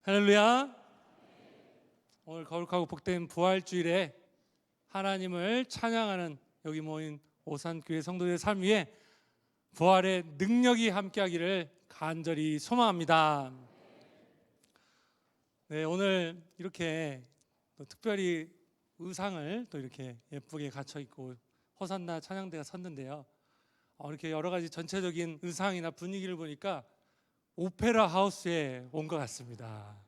할렐루야. 오늘 거룩하고 복된 부활주일에 하나님을 찬양하는 여기 모인 오산교회 성도들의 삶 위에 부활의 능력이 함께하기를 간절히 소망합니다. 네, 오늘 이렇게 또 특별히 의상을 또 이렇게 예쁘게 갖춰 입고 호산나 찬양대가 섰는데요. 이렇게 여러 가지 전체적인 의상이나 분위기를 보니까 오페라 하우스에 온 것 같습니다.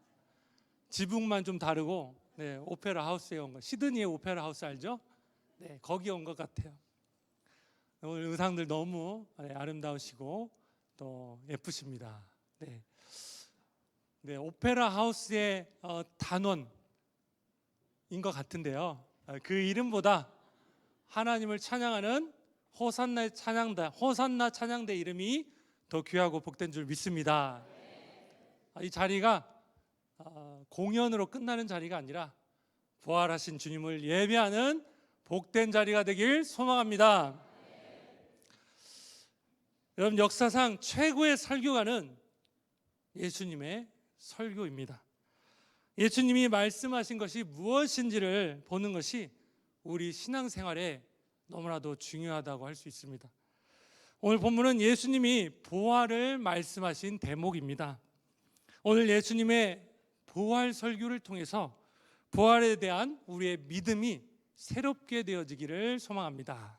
지붕만 좀 다르고, 네, 오페라 하우스에 온 거. 시드니의 오페라 하우스 알죠? 네, 거기에 온 것 같아요. 오늘 의상들 너무 아름다우시고 또 예쁘십니다. 네, 오페라 하우스의 단원인 것 같은데요. 그 이름보다 하나님을 찬양하는 호산나 찬양대 이름이 더 귀하고 복된 줄 믿습니다. 이 자리가 공연으로 끝나는 자리가 아니라 부활하신 주님을 예배하는 복된 자리가 되길 소망합니다. 여러분, 역사상 최고의 설교가는 예수님의 설교입니다. 예수님이 말씀하신 것이 무엇인지를 보는 것이 우리 신앙생활에 너무나도 중요하다고 할 수 있습니다. 오늘 본문은 예수님이 부활을 말씀하신 대목입니다. 오늘 예수님의 부활 설교를 통해서 부활에 대한 우리의 믿음이 새롭게 되어지기를 소망합니다.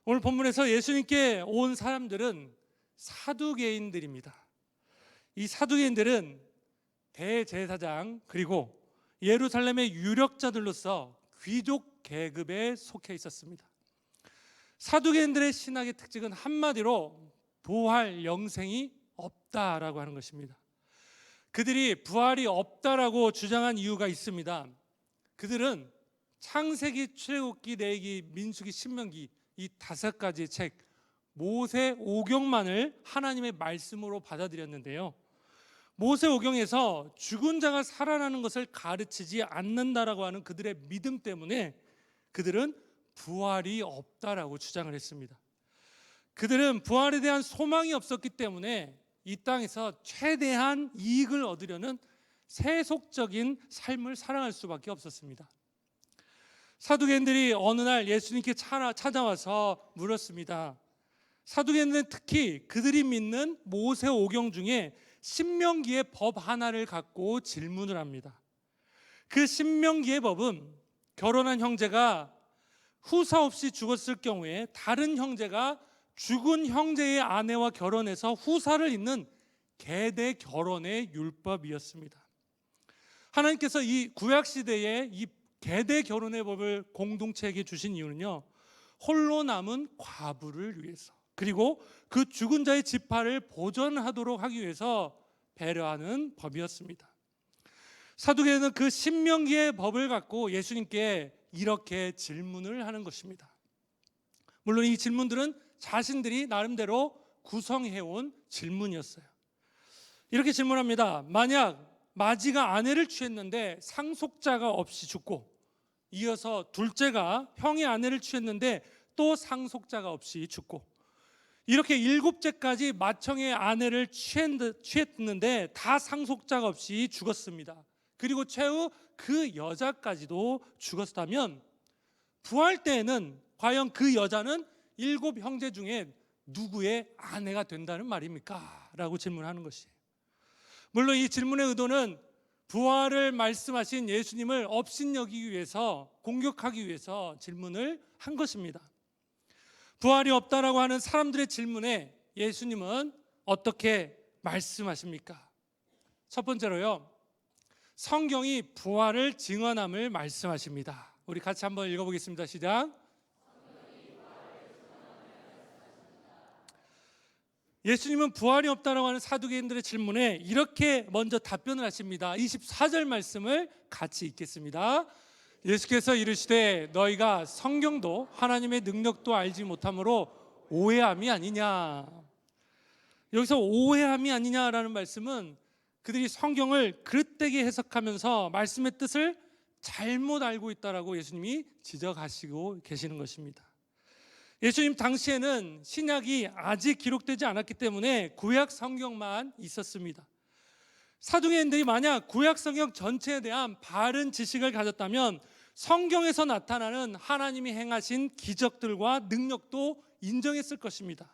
오늘 본문에서 예수님께 온 사람들은 사두개인들입니다. 이 사두개인들은 대제사장 그리고 예루살렘의 유력자들로서 귀족 계급에 속해 있었습니다. 사두개인들의 신학의 특징은 한마디로 부활 영생이 없다라고 하는 것입니다. 그들이 부활이 없다라고 주장한 이유가 있습니다. 그들은 창세기, 출애굽기, 레위기, 민수기, 신명기 이 5가지의 책 모세오경만을 하나님의 말씀으로 받아들였는데요. 모세오경에서 죽은 자가 살아나는 것을 가르치지 않는다라고 하는 그들의 믿음 때문에 그들은 부활이 없다라고 주장을 했습니다. 그들은 부활에 대한 소망이 없었기 때문에 이 땅에서 최대한 이익을 얻으려는 세속적인 삶을 살아갈 수밖에 없었습니다. 사두개인들이 어느 날 예수님께 찾아와서 물었습니다. 사두개인들은 특히 그들이 믿는 모세오경 중에 신명기의 법 하나를 갖고 질문을 합니다. 그 신명기의 법은 결혼한 형제가 후사 없이 죽었을 경우에 다른 형제가 죽은 형제의 아내와 결혼해서 후사를 잇는 계대 결혼의 율법이었습니다. 하나님께서 이 구약 시대에 이 계대 결혼의 법을 공동체에게 주신 이유는요, 홀로 남은 과부를 위해서, 그리고 그 죽은 자의 지파를 보존하도록 하기 위해서 배려하는 법이었습니다. 사두개인은 그 신명기의 법을 갖고 예수님께 이렇게 질문을 하는 것입니다. 물론 이 질문들은 자신들이 나름대로 구성해온 질문이었어요. 이렇게 질문합니다. 만약 마지가 아내를 취했는데 상속자가 없이 죽고, 이어서 둘째가 형의 아내를 취했는데 또 상속자가 없이 죽고, 이렇게 7째까지 맏형의 아내를 취했는데 다 상속자가 없이 죽었습니다. 그리고 최후 그 여자까지도 죽었다면 부활 때에는 과연 그 여자는 7 형제 중에 누구의 아내가 된다는 말입니까? 라고 질문하는 것이에요. 물론 이 질문의 의도는 부활을 말씀하신 예수님을 업신여기기 위해서, 공격하기 위해서 질문을 한 것입니다. 부활이 없다라고 하는 사람들의 질문에 예수님은 어떻게 말씀하십니까? 첫 번째로요, 성경이 부활을 증언함을 말씀하십니다. 우리 같이 한번 읽어보겠습니다. 시작. 예수님은 부활이 없다라고 하는 사두개인들의 질문에 이렇게 먼저 답변을 하십니다. 24절 말씀을 같이 읽겠습니다. 예수께서 이르시되 너희가 성경도 하나님의 능력도 알지 못함으로 오해함이 아니냐. 여기서 오해함이 아니냐라는 말씀은 그들이 성경을 그릇되게 해석하면서 말씀의 뜻을 잘못 알고 있다라고 예수님이 지적하시고 계시는 것입니다. 예수님 당시에는 신약이 아직 기록되지 않았기 때문에 구약 성경만 있었습니다. 사도계인들이 만약 구약 성경 전체에 대한 바른 지식을 가졌다면 성경에서 나타나는 하나님이 행하신 기적들과 능력도 인정했을 것입니다.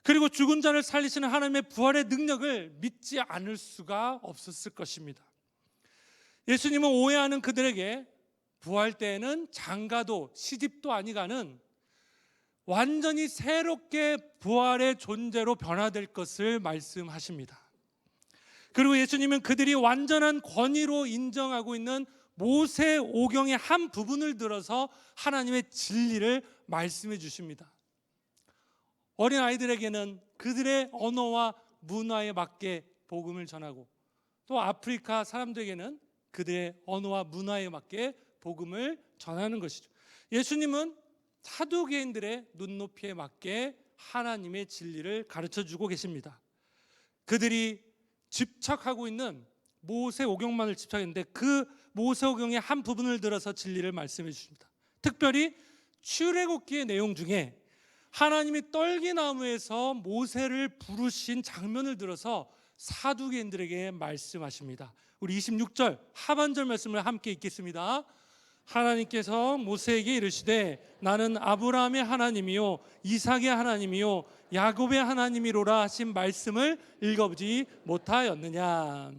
그리고 죽은 자를 살리시는 하나님의 부활의 능력을 믿지 않을 수가 없었을 것입니다. 예수님은 오해하는 그들에게 부활 때에는 장가도 시집도 아니가는 완전히 새롭게 부활의 존재로 변화될 것을 말씀하십니다. 그리고 예수님은 그들이 완전한 권위로 인정하고 있는 모세 오경의 한 부분을 들어서 하나님의 진리를 말씀해 주십니다. 어린 아이들에게는 그들의 언어와 문화에 맞게 복음을 전하고, 또 아프리카 사람들에게는 그들의 언어와 문화에 맞게 복음을 전하는 것이죠. 예수님은 사두개인들의 눈높이에 맞게 하나님의 진리를 가르쳐주고 계십니다. 그들이 집착하고 있는 모세오경만을 집착했는데 그 모세오경의 한 부분을 들어서 진리를 말씀해 주십니다. 특별히 출애굽기의 내용 중에 하나님이 떨기나무에서 모세를 부르신 장면을 들어서 사두개인들에게 말씀하십니다. 우리 26절 하반절 말씀을 함께 읽겠습니다. 하나님께서 모세에게 이르시되 나는 아브라함의 하나님이요 이삭의 하나님이요 야곱의 하나님이로라 하신 말씀을 읽어보지 못하였느냐.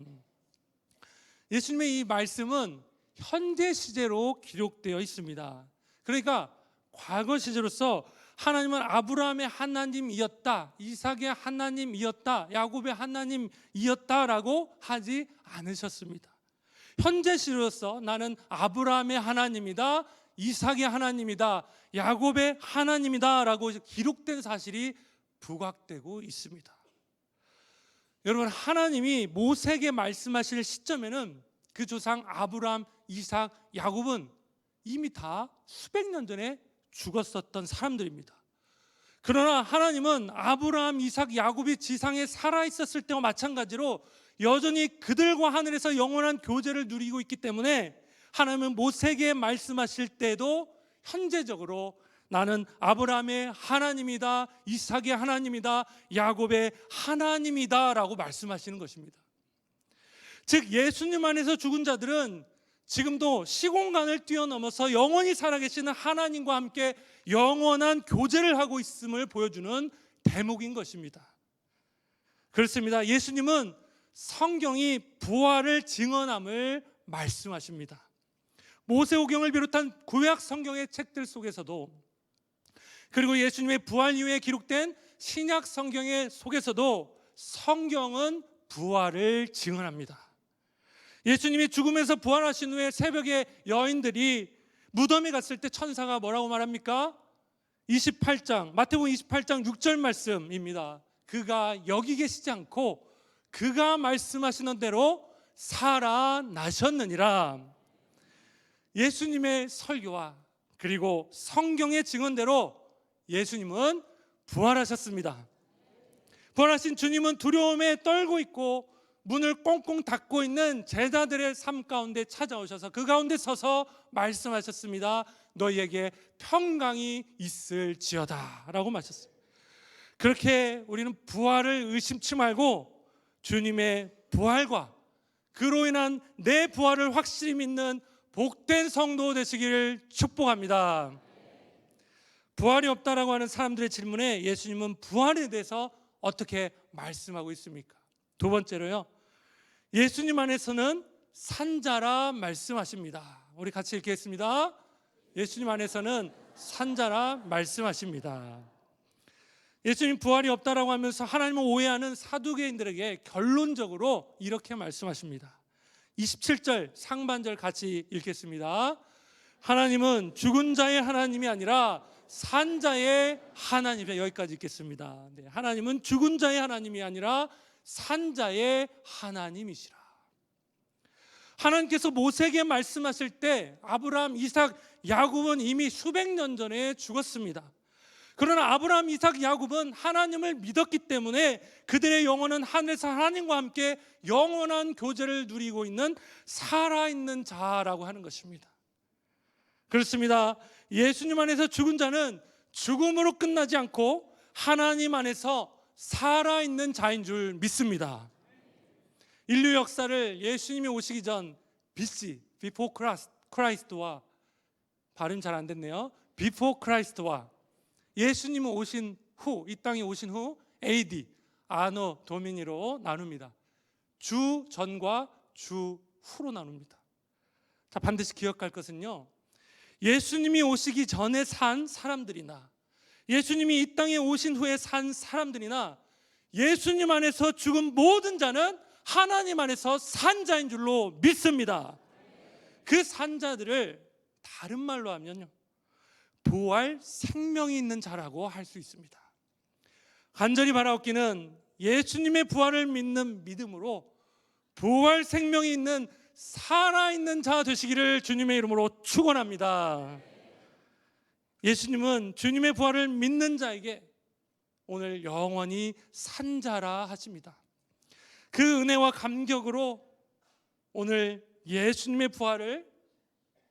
예수님의 이 말씀은 현재 시제로 기록되어 있습니다. 그러니까 과거 시제로서 하나님은 아브라함의 하나님이었다, 이삭의 하나님이었다, 야곱의 하나님이었다라고 하지 않으셨습니다. 현재 시로서 나는 아브라함의 하나님이다, 이삭의 하나님이다, 야곱의 하나님이다 라고 기록된 사실이 부각되고 있습니다. 여러분, 하나님이 모세에게 말씀하실 시점에는 그 조상 아브라함, 이삭, 야곱은 이미 다 수백 년 전에 죽었었던 사람들입니다. 그러나 하나님은 아브라함, 이삭, 야곱이 지상에 살아있었을 때와 마찬가지로 여전히 그들과 하늘에서 영원한 교제를 누리고 있기 때문에 하나님은 모세에게 말씀하실 때도 현재적으로 나는 아브라함의 하나님이다, 이삭의 하나님이다, 야곱의 하나님이다 라고 말씀하시는 것입니다. 즉 예수님 안에서 죽은 자들은 지금도 시공간을 뛰어넘어서 영원히 살아계시는 하나님과 함께 영원한 교제를 하고 있음을 보여주는 대목인 것입니다. 그렇습니다. 예수님은 성경이 부활을 증언함을 말씀하십니다. 모세오경을 비롯한 구약 성경의 책들 속에서도, 그리고 예수님의 부활 이후에 기록된 신약 성경의 속에서도 성경은 부활을 증언합니다. 예수님이 죽음에서 부활하신 후에 새벽에 여인들이 무덤에 갔을 때 천사가 뭐라고 말합니까? 28장 마태복음 28장 6절 말씀입니다. 그가 여기 계시지 않고 그가 말씀하시는 대로 살아나셨느니라. 예수님의 설교와 그리고 성경의 증언대로 예수님은 부활하셨습니다. 부활하신 주님은 두려움에 떨고 있고 문을 꽁꽁 닫고 있는 제자들의 삶 가운데 찾아오셔서 그 가운데 서서 말씀하셨습니다. 너희에게 평강이 있을지어다 라고 말하셨습니다. 그렇게 우리는 부활을 의심치 말고 주님의 부활과 그로 인한 내 부활을 확실히 믿는 복된 성도 되시기를 축복합니다. 부활이 없다라고 하는 사람들의 질문에 예수님은 부활에 대해서 어떻게 말씀하고 있습니까? 두 번째로요, 예수님 안에서는 산자라 말씀하십니다. 우리 같이 읽겠습니다. 예수님 안에서는 산자라 말씀하십니다. 예수님 부활이 없다라고 하면서 하나님을 오해하는 사두개인들에게 결론적으로 이렇게 말씀하십니다. 27절 상반절 같이 읽겠습니다. 하나님은 죽은 자의 하나님이 아니라 산 자의 하나님이다. 여기까지 읽겠습니다. 네, 하나님은 죽은 자의 하나님이 아니라 산 자의 하나님이시라. 하나님께서 모세에게 말씀하실 때 아브라함, 이삭, 야곱은 이미 수백 년 전에 죽었습니다. 그러나 아브라함, 이삭, 야곱은 하나님을 믿었기 때문에 그들의 영혼은 하늘에서 하나님과 함께 영원한 교제를 누리고 있는 살아있는 자라고 하는 것입니다. 그렇습니다. 예수님 안에서 죽은 자는 죽음으로 끝나지 않고 하나님 안에서 살아있는 자인 줄 믿습니다. 인류 역사를 예수님이 오시기 전 BC, Before Christ와 발음 잘 안 됐네요. Before Christ와 예수님이 오신 후, 이 땅에 오신 후 AD, 아노 도미니로 나눕니다. 주 전과 주 후로 나눕니다. 자, 반드시 기억할 것은요, 예수님이 오시기 전에 산 사람들이나 예수님이 이 땅에 오신 후에 산 사람들이나 예수님 안에서 죽은 모든 자는 하나님 안에서 산 자인 줄로 믿습니다. 그 산 자들을 다른 말로 하면요, 부활 생명이 있는 자라고 할 수 있습니다. 간절히 바라옵기는 예수님의 부활을 믿는 믿음으로 부활 생명이 있는 살아있는 자 되시기를 주님의 이름으로 축원합니다. 예수님은 주님의 부활을 믿는 자에게 오늘 영원히 산 자라 하십니다. 그 은혜와 감격으로 오늘 예수님의 부활을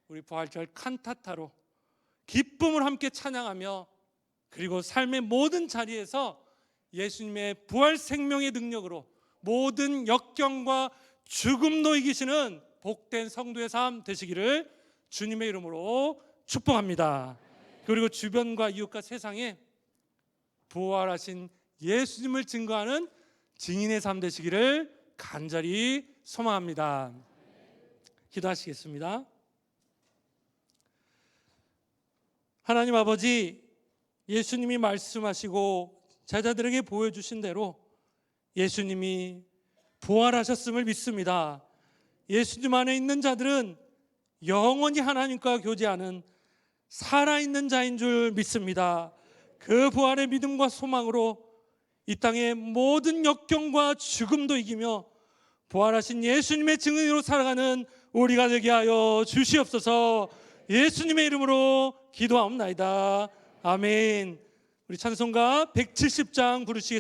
우리 부활절 칸타타로 기쁨을 함께 찬양하며, 그리고 삶의 모든 자리에서 예수님의 부활 생명의 능력으로 모든 역경과 죽음도 이기시는 복된 성도의 삶 되시기를 주님의 이름으로 축복합니다. 그리고 주변과 이웃과 세상에 부활하신 예수님을 증거하는 증인의 삶 되시기를 간절히 소망합니다. 기도하시겠습니다. 하나님 아버지, 예수님이 말씀하시고 제자들에게 보여주신 대로 예수님이 부활하셨음을 믿습니다. 예수님 안에 있는 자들은 영원히 하나님과 교제하는 살아있는 자인 줄 믿습니다. 그 부활의 믿음과 소망으로 이 땅의 모든 역경과 죽음도 이기며 부활하신 예수님의 증인으로 살아가는 우리가 되게 하여 주시옵소서. 예수님의 이름으로 기도하옵나이다. 아멘. 우리 찬송가 170장 부르시겠습니다.